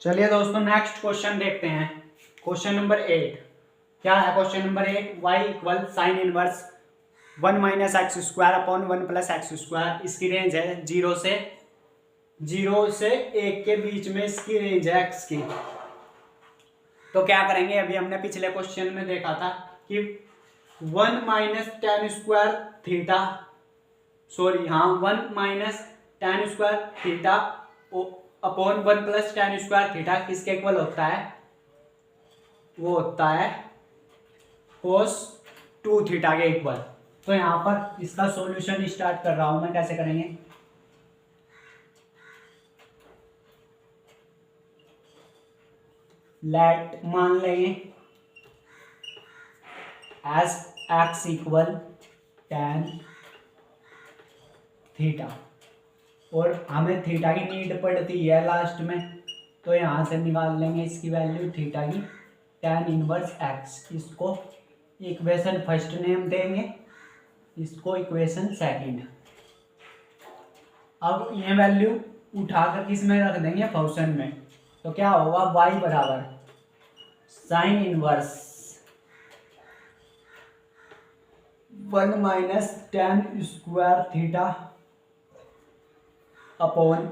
चलिए दोस्तों next question देखते हैं। क्वेश्चन नंबर 8 क्या है? Question number 8 y equal sine inverse 1 minus x square upon 1 plus x square. इसकी रेंज है 0 से 1 के बीच में इसकी रेंज है x की। तो क्या करेंगे, अभी हमने पिछले क्वेश्चन में देखा था कि 1 minus ten square theta, sorry हाँ 1 minus ten square theta upon 1 plus ten square theta किसके इक्वल होता है? वो होता है कोस 2 थीटा के इक्वल। तो यहां पर इसका सॉल्यूशन स्टार्ट कर रहा हूं मैं। कैसे करेंगे? लेट मान लेंगे as x equal ten theta, और हमें थीटा की नीड पड़ती है लास्ट में, तो यहाँ से निकाल लेंगे इसकी वैल्यू थीटा की tan इनवर्स x। इसको इक्वेशन फर्स्ट नेम देंगे, इसको इक्वेशन सेकंड। अब ये वैल्यू उठाकर किस में रख देंगे? फंक्शन में। तो क्या होगा? y बराबर sine inverse 1 minus ten square theta upon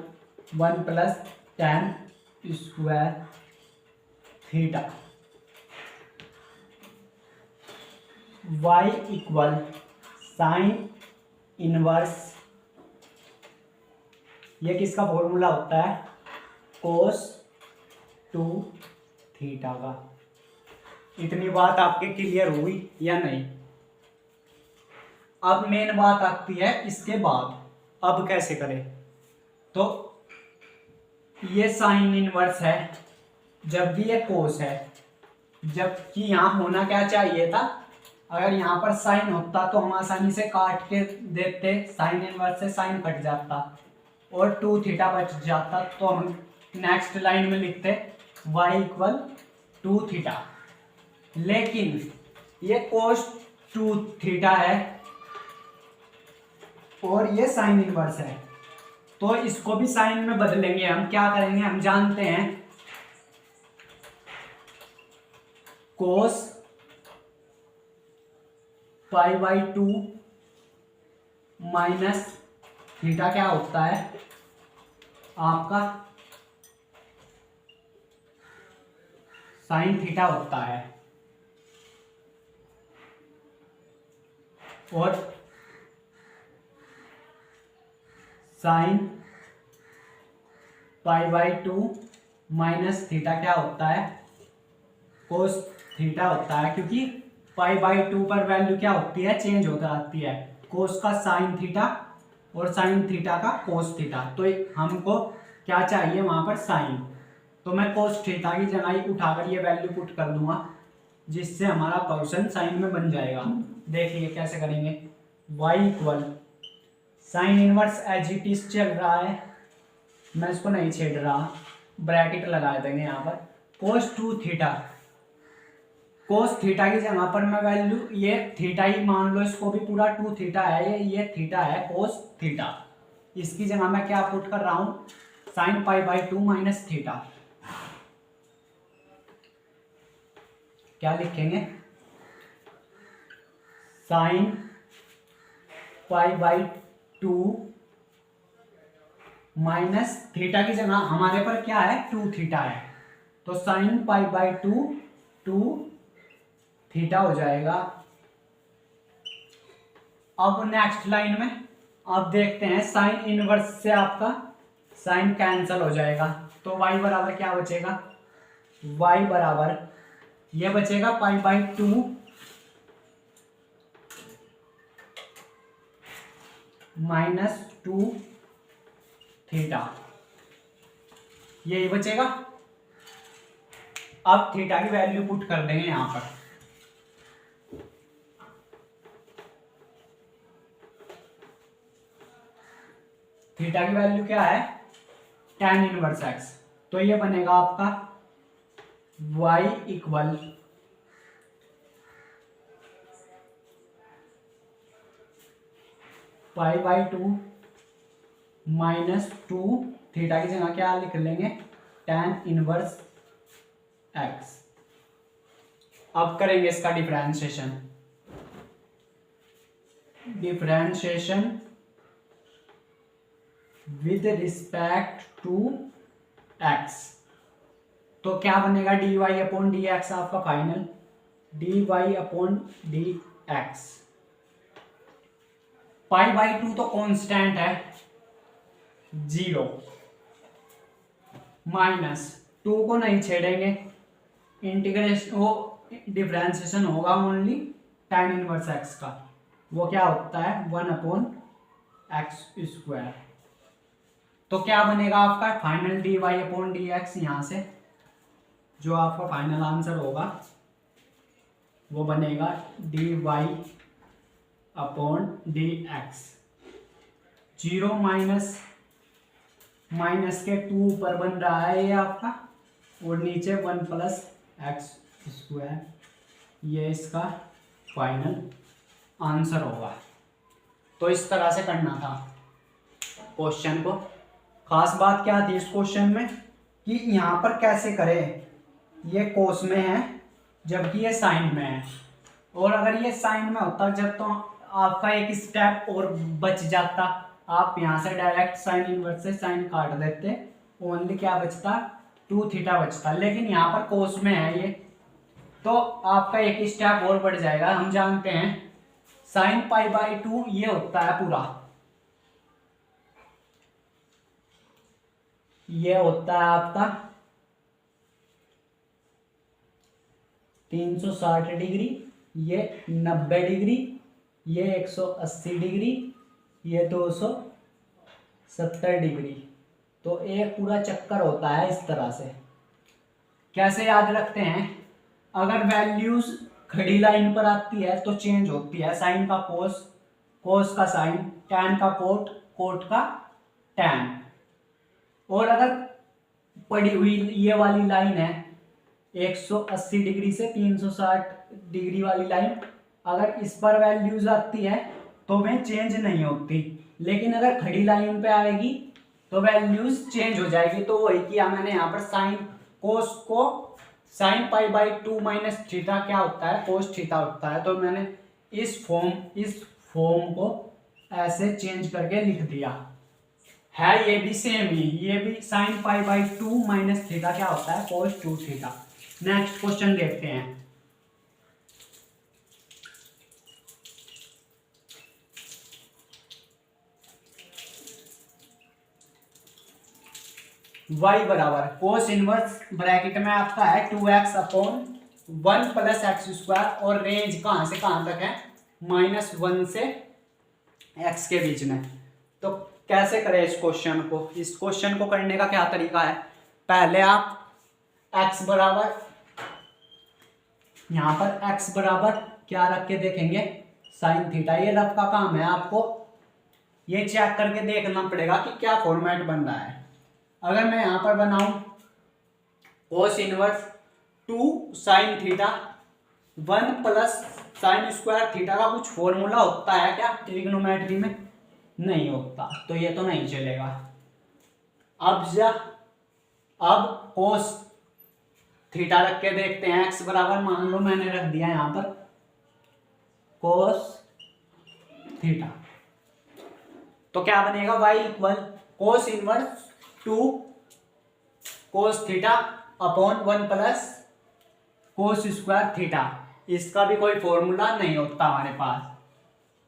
1 plus ten square theta. y equal sine inverse, ये किसका फॉर्मूला होता है? कोस 2 थीटा का। इतनी बात आपके क्लियर हुई या नहीं? अब मेन बात आती है इसके बाद, अब कैसे करें? तो ये साइन इनवर्स है, जब भी ये कोस है, जबकि यहाँ होना क्या चाहिए था? अगर यहाँ पर साइन होता तो हम आसानी से काट के देते, साइन इनवर्स से साइन कट जाता और 2 थीटा बच जाता। तो हम नेक्स्ट लाइन में लिखते y इक्वल 2 थीटा। लेकिन ये कोस 2 थीटा है और ये साइन इनवर्स है, तो इसको भी साइन में बदलेंगे हम। क्या करेंगे? हम जानते हैं कोस पाई बाई 2 माइनस थीटा क्या होता है आपका? साइन थीटा होता है। और sign pi by 2 minus theta क्या होता है? कोस थीटा होता है, क्योंकि पाई बाई 2 पर वैल्यू क्या होती है? चेंज हो जाती है। कोस का साइन थीटा और साइन थीटा का कोस थीटा। तो हमको क्या चाहिए वहां पर? साइन। तो मैं कोस थीटा की जगह उठाकर ये वैल्यू पुट कर दूंगा, जिससे हमारा फंक्शन साइन में बन जाएगा। देखिए कैसे करेंगे। y equal sine inverse as it is चल रहा है, मैं इसको नहीं छेड़ रहा, ब्रैकेट लगा देंगे यहाँ पर। कोस 2 थीटा, कोस थीटा की जगह पर मैं वैल्यू ये थीटा ही मान लो, इसको भी पूरा 2 थीटा है, ये थीटा है कोस थीटा। इसकी जगह मैं क्या पुट कर रहा हूं? Sign pi by 2 minus theta. क्या लिखेंगे? Sign pi by 2 minus theta की जगह हमारे पर क्या है? 2 थीटा है, तो साइन पाई बाई 2 थीटा हो जाएगा। अब नेक्स्ट लाइन में आप देखते हैं साइन इनवर्स से आपका साइन कैंसिल हो जाएगा, तो y बराबर क्या बचेगा? y बराबर ये बचेगा पाई बाई 2 माइनस 2 थीटा, यही बचेगा। अब थीटा की वैल्यू पुट कर देंगे यहां पर। थीटा की वैल्यू क्या है? tan inverse x। तो ये बनेगा आपका y equal pi by 2 minus 2 theta की जगह क्या लिख लेंगे? tan inverse x। अब करेंगे इसका differentiation. With respect to x, तो क्या बनेगा dy अपॉन डी एक्स आपका final, dy upon d x. Pi by 2 तो कांस्टेंट है 0, माइनस 2 को नहीं छेड़ेंगे, इंटीग्रेशन वो डिफरेंशिएशन होगा ओनली tan इनवर्स x का, वो क्या होता है 1 अपॉन एक्स स्क्वायर। तो क्या बनेगा आपका final dy upon d x, यहाँ से जो आपका फाइनल आंसर होगा वो बनेगा dy upon d x. 0 minus minus के 2 ऊपर बन रहा है ये आपका, और नीचे 1 प्लस एक्स स्क्वायर, ये इसका फाइनल आंसर होगा। तो इस तरह से करना था क्वेश्चन को। खास बात क्या थी इस क्वेश्चन में कि यहाँ पर कैसे करें, ये कोस में है जबकि ये साइन में है, और अगर ये साइन में होता जब तो आपका एक स्टेप और बच जाता, आप यहाँ से डायरेक्ट साइन इनवर्स से साइन काट देते, ओनली क्या बचता 2 थीटा बचता, लेकिन यहाँ पर कोस में है ये, तो आपका एक स्टेप और बढ़ जाएगा। हम जानते हैं साइन पाई बाई 2 ये होता है पूरा, ये होता है आपका 360 डिग्री, ये 90 डिग्री, ये 180 डिग्री, ये 270 डिग्री, तो एक पूरा चक्कर होता है इस तरह से। कैसे याद रखते हैं, अगर वैल्यूज खड़ी लाइन पर आती है तो चेंज होती है, साइन का कोस, कोस का साइन, टैन का कोट, कोट का टैन। और अगर पड़ी हुई ये वाली लाइन है 180 डिग्री से 360 डिग्री वाली लाइन, अगर इस पर वैल्यूज आती है तो वह चेंज नहीं होती, लेकिन अगर खड़ी लाइन पे आएगी तो वैल्यूज चेंज हो जाएगी। तो वही किया मैंने यहाँ पर, साइन कोस को sign pi by 2 minus theta क्या होता है कोस थीटा होता है, तो मैंने इस फॉर्म को ऐसे चेंज करके लिख दिया है। ये भी सेम ही, ये भी sign pi by 2 minus theta क्या होता है कोस 2 थीटा। नेक्स्ट क्वेश्चन देखते हैं। y बराबर कोस इनवर्स ब्रैकेट में आपका है 2x upon 1 plus x square, और रेंज कहां से कहां तक है -1 से x के बीच में। तो कैसे करें इस क्वेश्चन को, इस क्वेश्चन को करने का क्या तरीका है, पहले आप x बराबर, यहां पर x बराबर क्या रख के देखेंगे साइन थीटा, ये रफ का काम है, आपको ये चेक करके देखना पड़ेगा कि क्या फॉर्मेट बन रहा है। अगर मैं यहां पर बनाऊं cos inverse 2 sine theta 1 plus sine square theta का कुछ फॉर्मूला होता है क्या ट्रिग्नोमेट्री में, नहीं होता, तो ये तो नहीं चलेगा। अब कोस थीटा रख के देखते हैं, x बराबर मान लो मैंने रख दिया यहां पर कोस थीटा, तो क्या बनेगा y equal cos inverse 2 cos theta upon 1 plus cos square theta. इसका भी कोई फॉर्मूला नहीं होता हमारे पास,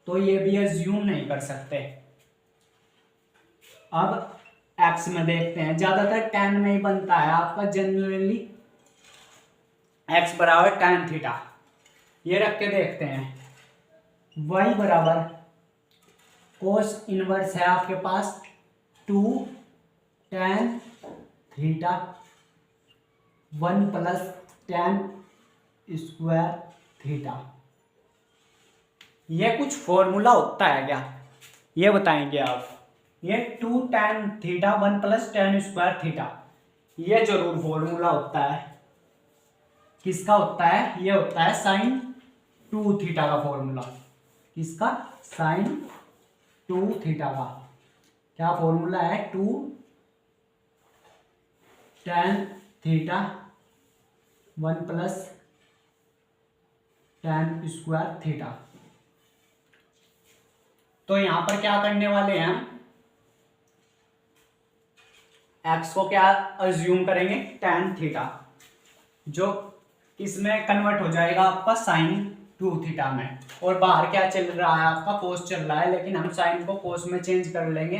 तो ये भी एज्यूम नहीं कर सकते। अब x में देखते हैं, ज्यादातर tan में ही बनता है आपका जनरली, x बराबर tan थीटा, ये रख के देखते हैं। y बराबर कोस इनवर्स है आपके पास 2 tan theta 1 plus tan square theta. ये कुछ फॉर्मूला होता है क्या, ये बताएंगे आप। ये 2 tan theta 1 plus tan square theta, ये जरूर फॉर्मूला होता है। किसका होता है, ये होता है साइन 2 थीटा का फॉर्मूला। किसका, साइन 2 थीटा का क्या फॉर्मूला है, 2 tan theta 1 plus tan square theta. तो यहां पर क्या करने वाले हैं हम, x को क्या अज्यूम करेंगे, tan थीटा, जो इसमें कन्वर्ट हो जाएगा आपका sin 2 थीटा में। और बाहर क्या चल रहा है आपका, कोस चल रहा है, लेकिन हम साइन को कोस में चेंज कर लेंगे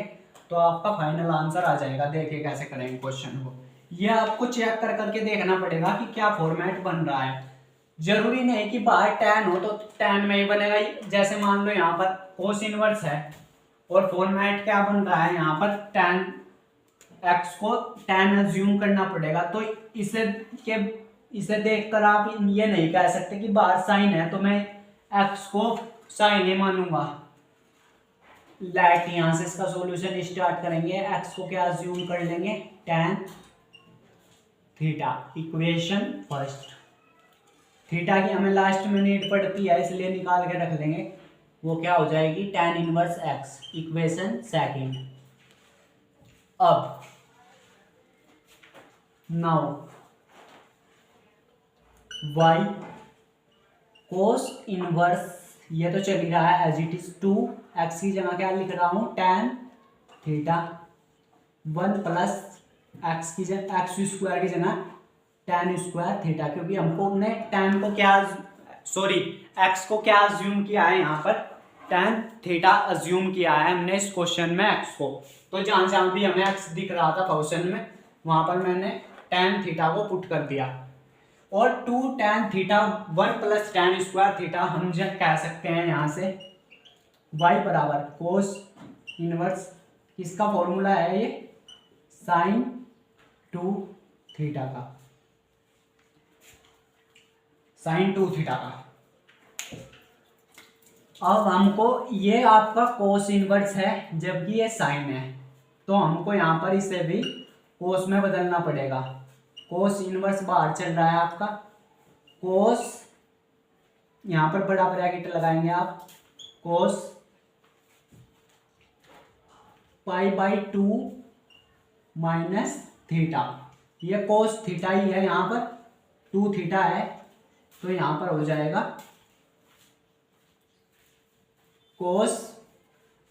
तो आपका फाइनल आंसर आ जाएगा। देखिए कैसे करेंगे क्वेश्चन को, ये आपको चेक कर करके देखना पड़ेगा कि क्या फॉर्मेट बन रहा है। जरूरी नहीं कि बाहर tan हो तो tan में ही बनेगा। जैसे मान लो यहाँ पर कोस इनवर्स है और फॉर्मेट क्या बन रहा है, यहाँ पर tan x को tan अज्यूम करना पड़ेगा। तो इसे देखकर आप ये नहीं कह सकते कि बाहर साइन है तो मैं x को साइन ही मानूंगा। लाइट यहां से इसका सॉल्यूशन स्टार्ट करेंगे, x को क्या अज्यूम कर लेंगे, tan theta, equation first. Theta की हमें लास्ट में नीड पड़ती है इसलिए निकाल के रख लेंगे, वो क्या हो जाएगी, tan inverse x, equation second. अब नाउ y कोस इनवर्स, ये तो चल ही रहा है एज इट इज 2x की जगह क्या लिख रहा हूं, tan थीटा 1 प्लस x की जगह x स्क्वायर की जगह tan स्क्वायर थीटा, क्योंकि हमको ने tan को क्या x को क्या अज्यूम किया है, यहाँ पर tan थीटा अज्यूम किया है हमने इस क्वेश्चन में x को। तो जहां जहां भी हमें x दिख रहा था क्वेश्चन में, वहां पर मैंने tan थीटा को पुट कर दिया। और 2 tan theta 1 plus tan square theta हम जब कह सकते हैं यहाँ से y बराबर कोस इनवर्स, किसका फॉर्मूला है ये, sin 2 थीटा का, sin 2 थीटा का। अब हमको ये आपका कोस इनवर्स है जबकि ये साइन है, तो हमको यहाँ पर इसे भी कोस में बदलना पड़ेगा। कोस इनवर्स बाहर चल रहा है आपका, कोस यहाँ पर बड़ा ब्रैकेट लगाएंगे आप, कोस π/2 माइनस थीटा, ये कोस थीटा ही है, यहाँ पर 2 थीटा है तो यहाँ पर हो जाएगा कोस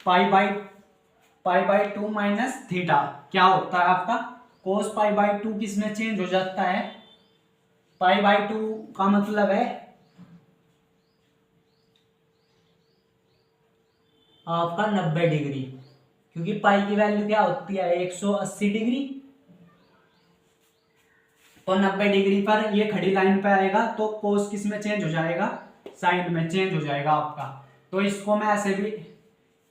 π/2 माइनस थीटा। क्या होता है आपका, कोस π/2 किस में चेंज हो जाता है, π/2 का मतलब है आपका 90 डिग्री, क्योंकि पाई की वैल्यू क्या होती है 180 डिग्री। तो 90 डिग्री पर ये खड़ी लाइन पे आएगा तो कोस किस में चेंज हो जाएगा, साइन में चेंज हो जाएगा आपका। तो इसको मैं ऐसे भी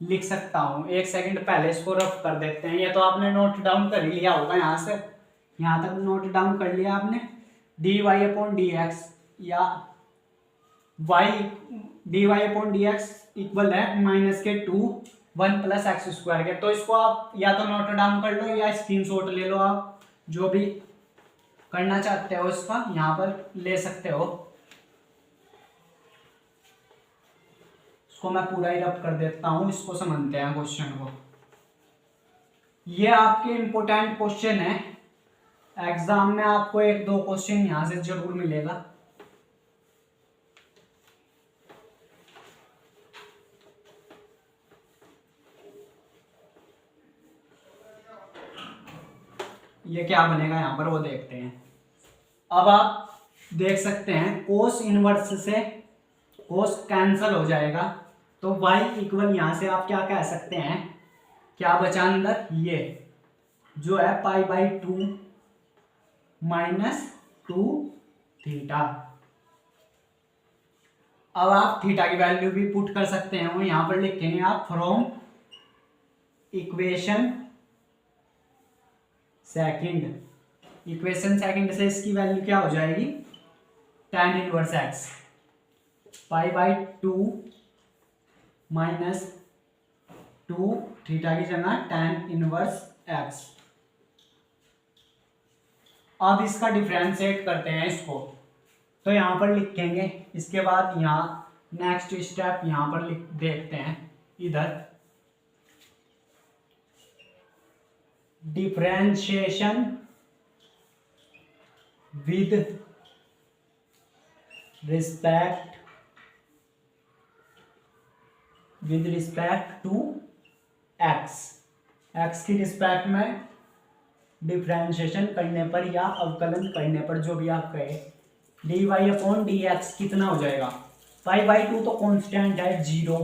लिख सकता हूँ, एक सेकंड पहले इसको रफ कर देते हैं। ये तो आपने नोट डाउन कर ही लिया होगा, यहाँ से यहाँ तक नोट डाउन कर लिया आपने, dy/dx या dy/dx इक्वल है -2 1 प्लस एक्स स्क्वायर के। तो इसको आप या तो नोट डाउन कर लो या स्क्रीनशॉट ले लो, आप जो भी करना चाहते हो इसका यहाँ पर ले सकते हो। इसको मैं पूरा ही रब कर देता हूँ, इसको समझते हैं क्वेश्चन को। ये आपके इम्पोर्टेंट क्वेश्चन है, एग्जाम में आपको 1-2 क्वेश्चन यहाँ से जरूर मिलेगा। ये क्या बनेगा यहाँ पर वो देखते हैं। अब आप देख सकते हैं कोस इनवर्स से कोस कैंसल हो जाएगा, तो y इक्वल यहाँ से आप क्या कह सकते हैं, क्या बचा अंदर, ये जो है π/2 -2 थीटा। अब आप थीटा की वैल्यू भी पुट कर सकते हैं, वो यहाँ पर लिखेंगे आप फ्रॉम इक्वेशन सेकंड से इसकी वैल्यू क्या हो जाएगी, tan इनवर्स x π/2 -2 थीटा की जगह tan इनवर्स x। अब इसका डिफरेंशिएट करते हैं इसको, तो यहाँ पर लिखेंगे, इसके बाद यहाँ नेक्स्ट स्टेप यहाँ पर देखते हैं, इधर differentiation with respect to x, x की रिस्पेक्ट में डिफ्रेंशिएशन करने पर या अवकलन करने पर, जो भी आप कहे, d y upon d x कितना हो जाएगा। पाई बाई टू तो कांस्टेंट है 0,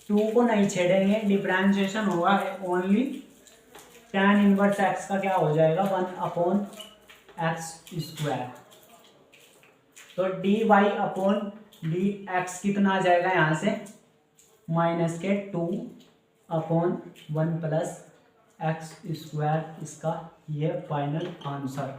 2 को नहीं छेड़ेंगे, डिफ्रेंशिएशन होगा ओनली tan इनवर्स एक्स का क्या हो जाएगा 1 अपॉन एक्स स्क्वायर। तो d y upon d x कितना आ जाएगा यहाँ से माइनस के 2 अपॉन 1 प्लस एक्स स्क्वायर, इसका ये फाइनल आंसर।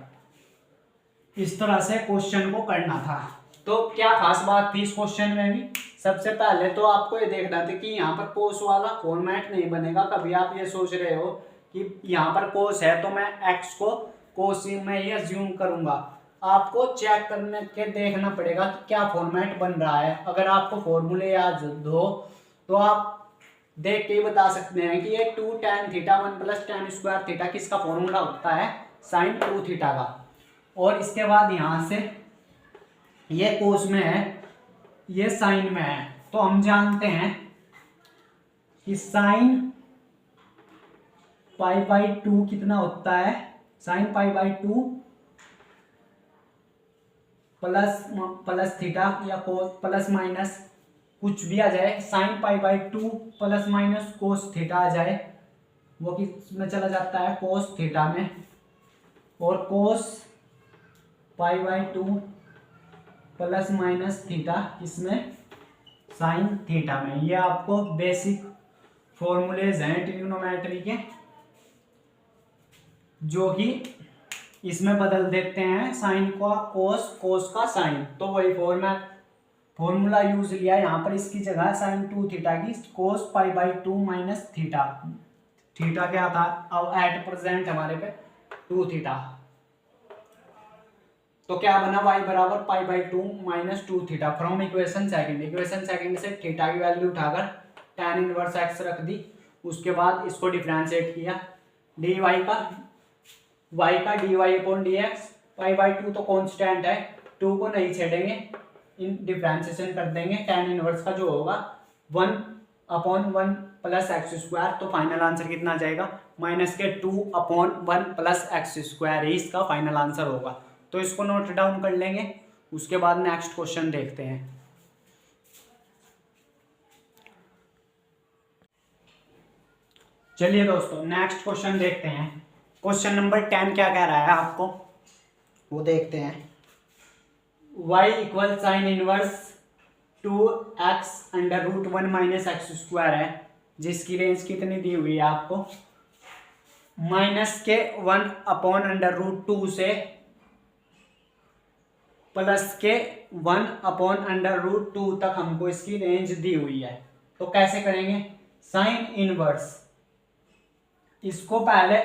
इस तरह से क्वेश्चन को करना था। तो क्या खास बात थी इस क्वेश्चन में भी, सबसे पहले तो आपको ये देखना था कि यहाँ पर कोस वाला फॉर्मेट नहीं बनेगा। कभी आप ये सोच रहे हो कि यहाँ पर कोस है तो मैं एक्स को कोस में ही अज्यूम करूंगा, आपको चेक करने के देखना पड़ेगा कि क्या फॉर्मेट बन रहा है। अगर आपको फॉर्मूले याद हो तो आप देख के बता सकते हैं कि ये 2 tan theta 1 plus tan square theta किसका फॉर्मूला होता है साइन 2 थीटा का। और इसके बाद यहाँ से ये कोस में है, ये साइन में है, तो हम जानते हैं कि साइन पाई बाई 2 कितना होता है, sine pi by 2 plus theta या कोस प्लस माइनस कुछ भी आ जाए, sine pi by 2 plus minus cos theta आ जाए, वो किस में चला जाता है कोस थीटा में, और cos pi by 2 plus minus theta इसमें साइन थीटा में। ये आपको बेसिक फॉर्मूलेज हैं ट्रिग्नोमेट्री के, जो कि इसमें बदल देते हैं साइन का कोस, कोस का साइन। तो वही फॉर्मूला यूज लिया यहाँ पर, इसकी जगह साइन 2 थीटा की cos pi by 2 minus theta, theta क्या था अब एट प्रेजेंट हमारे पे 2 थीटा, तो क्या बना y बराबर pi by 2 minus 2 theta from equation second. Equation second से थीटा की वैल्यू उठाकर tan इनवर्स x रख दी, उसके बाद इसको डिफरेंशिएट किया, डी वाई का d y upon d x, pi by 2 तो कांस्टेंट है, 2 को नहीं छेड़ेंगे, इन डिफरेंशिएशन कर देंगे, tan इनवर्स का जो होगा 1 अपॉन 1 प्लस एक्स स्क्वायर। तो फाइनल आंसर कितना आ जाएगा माइनस के 2 अपॉन 1 प्लस एक्स स्क्वायर ही इसका फाइनल आंसर होगा। तो इसको नोट डाउन कर लेंगे, उसके बाद नेक्स्ट क्वेश्चन देखते हैं। चलिए दोस्तों नेक्स्ट क्वेश्चन देखते हैं। क्वेश्चन नंबर 10 क्या कह रहा है आपको वो देखते हैं। y equal sine inverse 2x under root 1 minus x square है, जिसकी रेंज कितनी दी हुई है आपको माइनस के 1 अपॉन अंडर रूट 2 से प्लस के 1 अपॉन अंडर रूट 2 तक हमको इसकी रेंज दी हुई है। तो कैसे करेंगे साइन इनवर्स, इसको पहले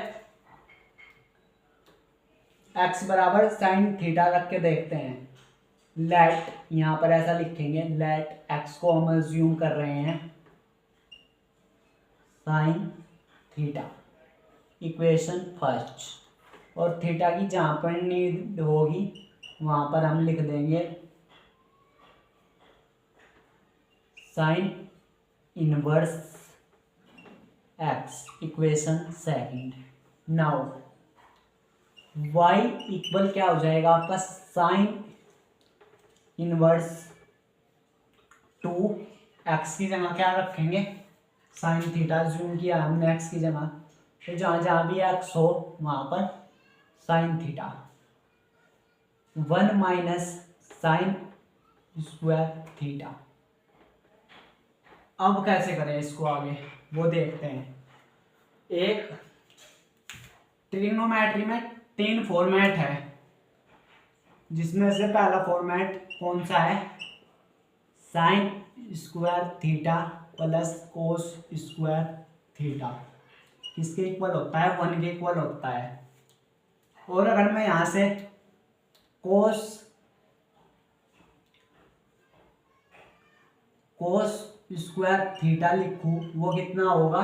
x बराबर साइन थीटा रख के देखते हैं। लेट यहां पर ऐसा लिखेंगे, लेट x को हम अज्यूम कर रहे हैं साइन थीटा इक्वेशन फर्स्ट, और थीटा की जहां पर नीड होगी वहां पर हम लिख देंगे sign inverse x equation second. Now y equal क्या हो जाएगा आपका साइन इनवर्स 2x की जगह क्या रखेंगे साइन थीटा, जूम किया हमने x की जगह, तो जहाँ जहाँ भी x हो वहाँ पर sine theta 1 minus sine square theta. अब कैसे करें इसको आगे वो देखते हैं। एक ट्रिग्नोमेट्री में 3 फॉर्मेट है, जिसमें से पहला फॉर्मेट कौन सा है sine square theta plus cos square theta, किसके इक्वल होता है 1 के इक्वल होता है। और अगर मैं यहाँ से कोस स्क्वायर थीटा लिखूं वो कितना होगा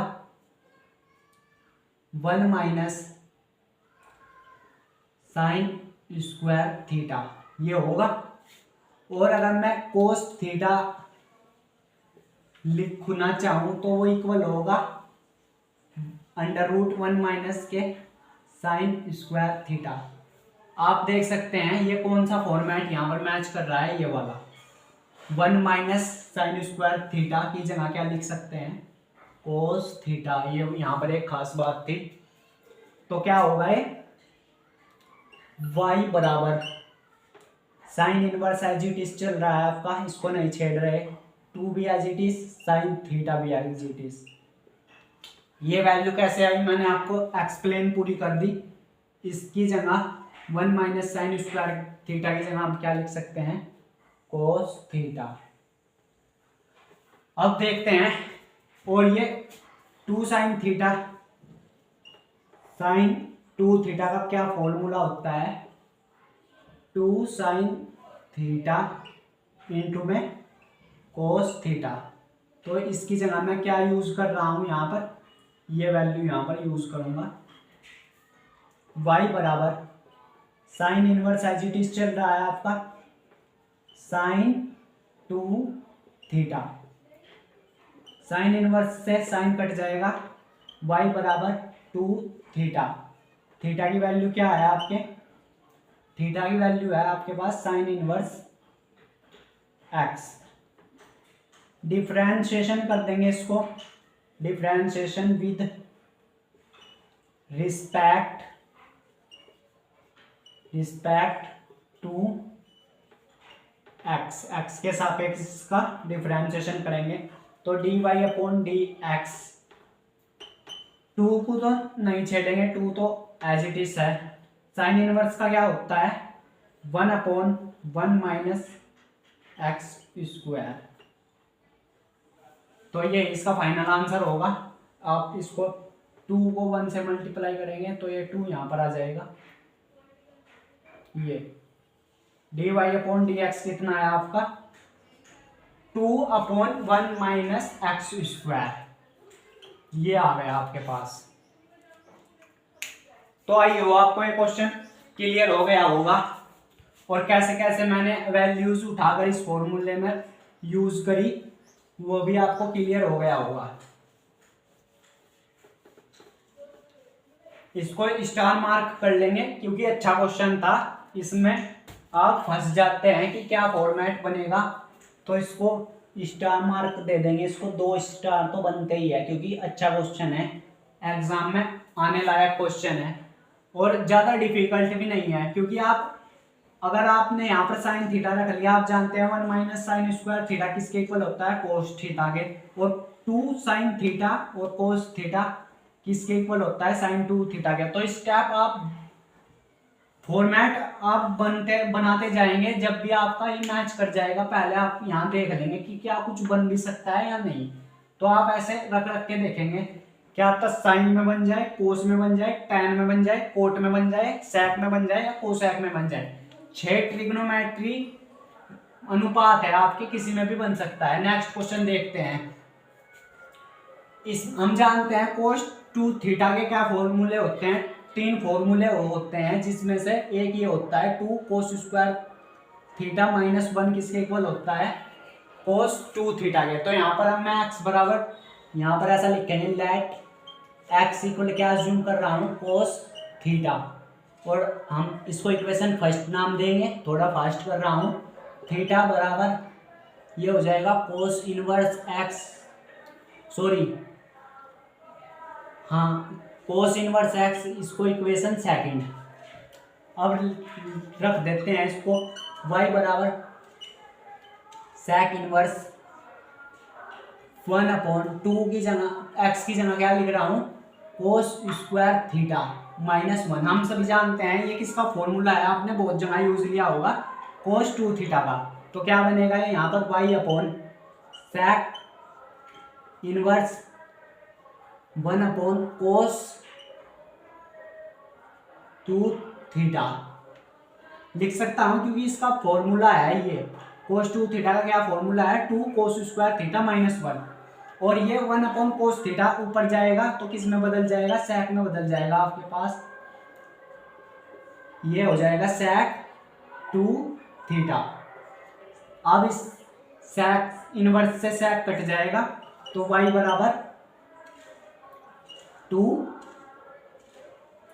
1 माइनस साइन स्क्वायर थीटा ये होगा। और अगर मैं कोस थीटा लिखना चाहूं तो वो इक्वल होगा √1 माइनस के साइन स्क्वायर थीटा। आप देख सकते हैं ये कौन सा फॉर्मेट यहाँ पर मैच कर रहा है, ये वाला 1 माइनस साइन स्क्वायर थीटा की जगह क्या लिख सकते हैं, कोस थीटा। ये यहाँ पर एक खास बात थी। तो क्या होगा ये y बराबर sine inverse as it is चल रहा है आपका, इसको नहीं छेड़ रहे, 2 भी as it is, sine theta भी एज इट इज। ये वैल्यू कैसे आई मैंने आपको एक्सप्लेन पूरी कर दी। इसकी जगह 1 माइनस साइन स्क्वायर थीटा की जगह हम क्या लिख सकते हैं, कोस थीटा। अब देखते हैं, और ये 2 साइन थीटा, साइन 2 थीटा का क्या फॉर्मूला होता है, 2 साइन थीटा इंटू में कोस थीटा। तो इसकी जगह मैं क्या यूज कर रहा हूं यहाँ पर, ये वैल्यू यहाँ पर यूज करूंगा, y बराबर sine inverse as it is चल रहा है आपका, साइन 2 थीटा, साइन इनवर्स से साइन कट जाएगा, y बराबर 2 थीटा। थीटा की वैल्यू क्या है आपके, थीटा की वैल्यू है आपके पास साइन इनवर्स x। डिफरेंशिएशन कर देंगे इसको, differentiation with respect to x के सापेक्ष इसका डिफरेंशिएशन करेंगे। तो dy/dx, 2 को तो नहीं छेड़ेंगे, 2 तो एज इट इज है। साइन इनवर्स का क्या होता है, 1/1 माइनस एक्स स्क्वायर। तो ये इसका फाइनल आंसर होगा। आप इसको 2 को 1 से मल्टीप्लाई करेंगे तो ये 2 यहाँ पर आ जाएगा। ये dy/dx कितना है आपका, 2/1 माइनस एक्स स्क्वायर, ये आ गया आपके पास। तो आई हो आपको ये क्वेश्चन क्लियर हो गया होगा, और कैसे कैसे मैंने वैल्यूज उठाकर इस फॉर्मूले में यूज करी वो भी आपको क्लियर हो गया होगा। इसको स्टार मार्क कर लेंगे क्योंकि अच्छा क्वेश्चन था, इसमें आप फंस जाते हैं कि क्या फॉर्मेट बनेगा, तो इसको स्टार मार्क दे देंगे। इसको 2 स्टार तो बनते ही है क्योंकि अच्छा क्वेश्चन है, एग्जाम में आने लायक क्वेश्चन है, और ज़्यादा डिफिकल्ट भी नहीं है। क्योंकि आप अगर आपने यहाँ पर साइन थीटा रख लिया, आप जानते हैं 1 माइनस साइन स्क्वायर थीटा किसके इक्वल होता है, कोस थीटा के, और 2 साइन थीटा और कोस थीटा किसके इक्वल होता है, साइन 2 थीटा के। तो स्टेप आप फॉर्मेट आप बनाते जाएंगे, जब भी आपका ये मैच कर जाएगा पहले आप यहाँ देख लेंगे कि क्या कुछ बन भी सकता है या नहीं। तो आप ऐसे रख रख के देखेंगे, क्या तो साइन में बन जाए, कोस में बन जाए, टैन में बन जाए, कोट में बन जाए, सेक में बन जाए या कोसेक में बन जाए। 6 ट्रिग्नोमेट्री अनुपात है आपके, किसी में भी बन सकता है। नेक्स्ट क्वेश्चन देखते हैं। हम जानते हैं कोस 2 थीटा के क्या फॉर्मूले होते हैं, 3 फॉर्मूले होते हैं, जिसमें से एक ये होता है 2 कोस स्क्वायर थीटा -1 किसके इक्वल होता है, कोस 2 थीटा के। तो यहाँ पर हम मैं x बराबर यहाँ पर ऐसा लिखेंगे, लेट x इक्वल क्या अज्यूम कर रहा हूँ, कोस थीटा, और हम इसको इक्वेशन फर्स्ट नाम देंगे, थोड़ा फास्ट कर रहा हूँ। थीटा बराबर ये हो जाएगा कोस इनवर्स x, सॉरी हाँ कोस इनवर्स x, इसको इक्वेशन सेकंड। अब रख देते हैं इसको, y बराबर सेक इनवर्स 1/2 की जगह x की जगह क्या लिख रहा हूँ, कोस स्क्वायर थीटा -1। हम सभी जानते हैं ये किसका फॉर्मूला है, आपने बहुत जगह यूज लिया होगा, कोस 2 थीटा का। तो क्या बनेगा यहाँ पर y सेक इनवर्स 1 कोस 2 थीटा लिख सकता हूँ, क्योंकि इसका फॉर्मूला है ये कोस 2 थीटा का क्या फॉर्मूला है, 2 कोस स्क्वायर थीटा -1, और ये 1 कोस थीटा ऊपर जाएगा तो किस में बदल जाएगा, सेक में बदल जाएगा आपके पास। ये हो जाएगा sec 2 थीटा। अब इस sec इनवर्स से sec कट जाएगा तो y बराबर 2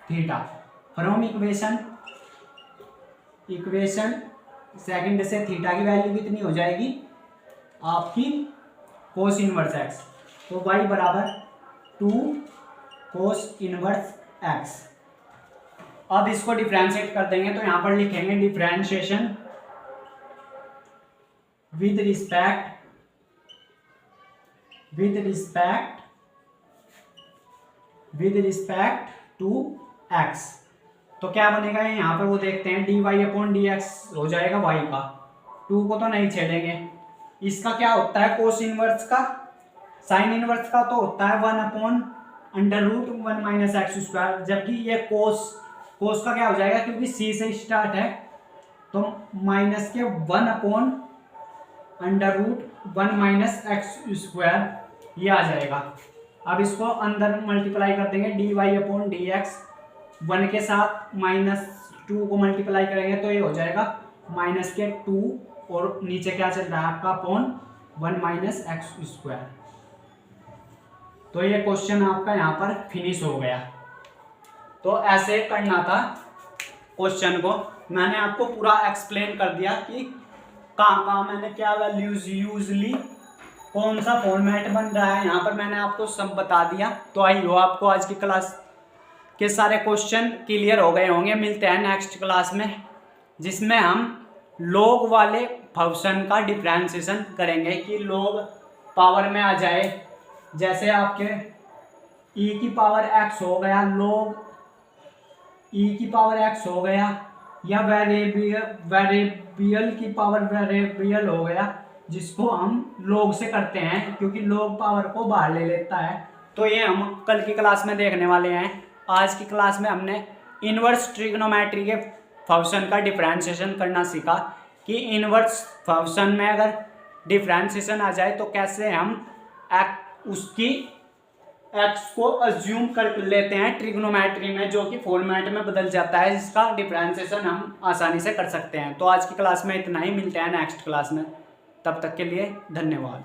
थीटा। फ्रॉम इक्वेशन सेकंड से थीटा की वैल्यू कितनी हो जाएगी आपकी कोस इनवर्स एक्स। तो y बराबर 2 कोस इनवर्स एक्स। अब इसको डिफरेंशिएट कर देंगे तो यहां पर लिखेंगे differentiation with respect to x. तो क्या बनेगा यहाँ पर वो देखते हैं, dy अपॉन डी एक्स हो जाएगा y का, 2 को तो नहीं छेड़ेंगे। इसका क्या होता है कोस इनवर्स का, साइन इनवर्स का तो होता है 1 upon under root 1 minus x square, जबकि ये कोस का क्या हो जाएगा क्योंकि c से स्टार्ट है तो माइनस के 1 upon under root 1 minus x square ये आ जाएगा। अब इसको अंदर मल्टीप्लाई कर देंगे, dy अपॉन डी एक्स 1 के साथ -2 को मल्टीप्लाई करेंगे तो ये हो जाएगा माइनस के 2 और नीचे क्या चल रहा है आपका अपॉन 1 माइनस एक्स स्क्वायर। तो ये क्वेश्चन आपका यहाँ पर फिनिश हो गया। तो ऐसे करना था क्वेश्चन को, मैंने आपको पूरा एक्सप्लेन कर दिया कि कहाँ मैंने क्या वैल्यूज यूजली कौन सा फॉर्मेट बन रहा है, यहाँ पर मैंने आपको सब बता दिया। तो आई हो आपको आज की क्लास के सारे क्वेश्चन क्लियर हो गए होंगे। मिलते हैं नेक्स्ट क्लास में जिसमें हम लॉग वाले फंक्शन का डिफरेंशिएशन करेंगे कि लॉग पावर में आ जाए, जैसे आपके e की पावर x हो गया, लॉग e की पावर x हो गया, या वेरिएबल की पावर वेरिएबल हो गया जिसको हम लॉग से करते हैं क्योंकि लॉग पावर को बाहर ले लेता है। तो ये हम कल की क्लास में देखने वाले हैं। आज की क्लास में हमने इनवर्स ट्रिग्नोमेट्री के फंक्शन का डिफरेंशिएशन करना सीखा कि इनवर्स फंक्शन में अगर डिफरेंशिएशन आ जाए तो कैसे हम उसकी एक्स को अज्यूम कर लेते हैं ट्रिग्नोमेट्री में, जो कि फॉर्मेट में बदल जाता है, जिसका डिफरेंशिएशन हम आसानी से कर सकते हैं। तो आज की क्लास में इतना ही, मिलते हैं नेक्स्ट क्लास में, तब तक के लिए धन्यवाद।